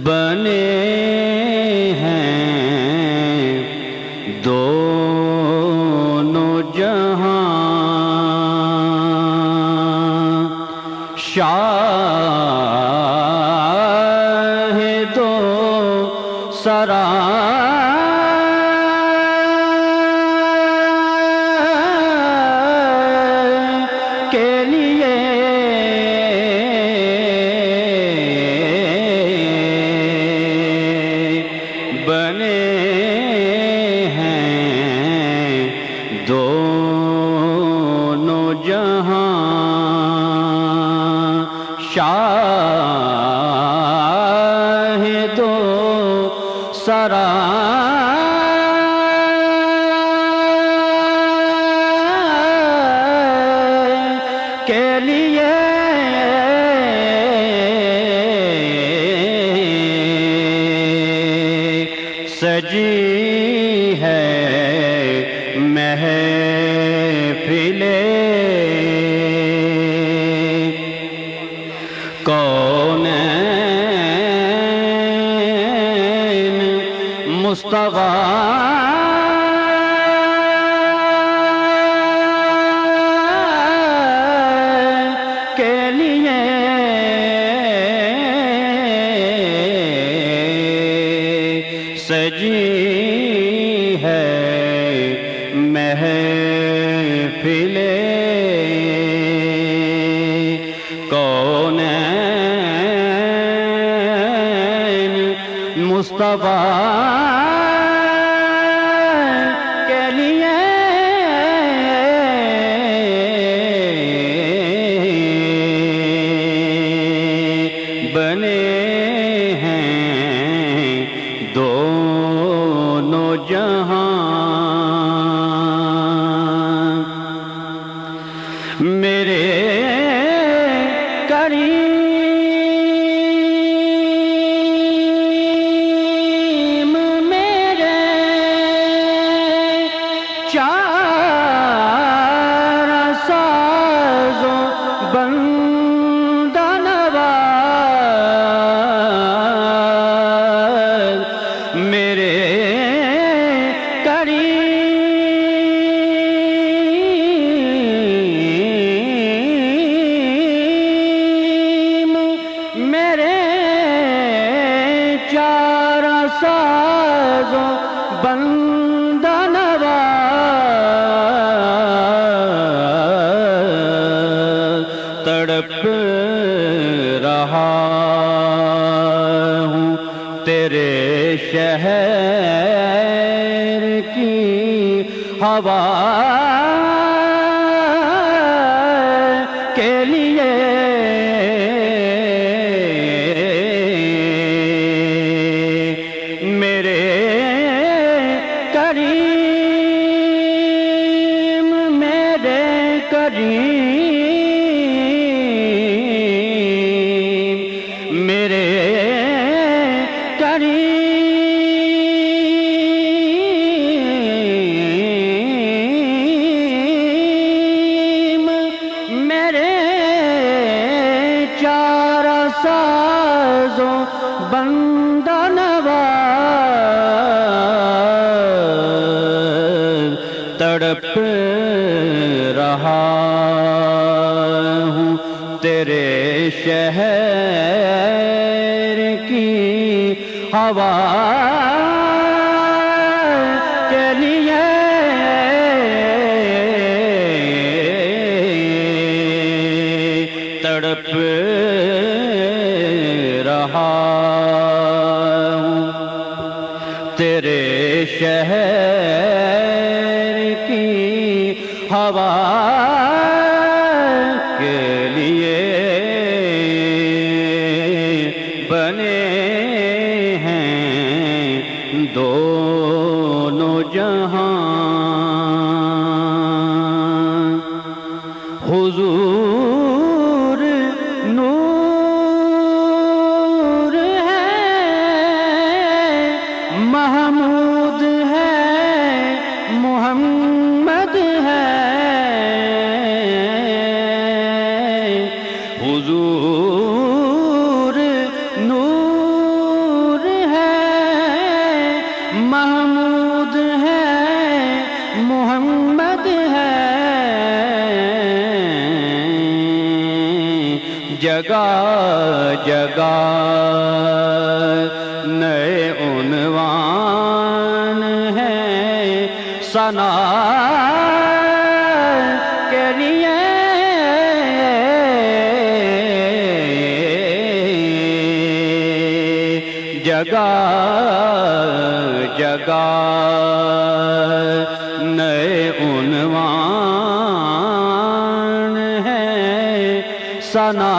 بنے ہیں دونوں جہاں، شاہ دو سرا کے لیے بنے ہیں دونوں جہاں، شاہ دو سرا کے لیے سجی ہے محفل کونین مصطفیٰ کے لیے سجی ہے محفل کونین مصطفیٰ کے لیے بنے ہیں دونوں جہاں، میرے کریم میرے چار سازوں بندہ نواز، میرے کریم میرے چار سازوں بندہ نواز، تڑپ رہا ہوں تیرے شہر کی ہوا کے لیے میرے کریم میرے کریم میرے کریم میرے چار سازوں بندہ نواز، تڑپ رہا ہوں تیرے شہر کی ہوا کے لیے تڑپ رہا ہوں تیرے شہر کی ہوا کے لیے بنے ہیں دونوں جہاں، حضور نور ہے محمود ہے محمد ہے، حضور نور جگہ جگہ نئے عنوان ہیں ثنا کے لیے جگہ جگہ نئے عنوان ہیں ثنا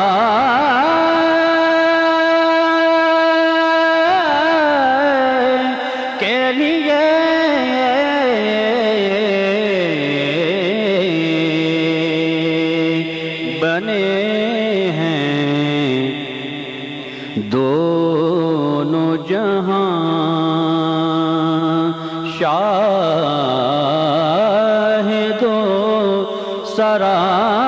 کے لیے بنے ہیں دونوں جہاں شاہد و سرا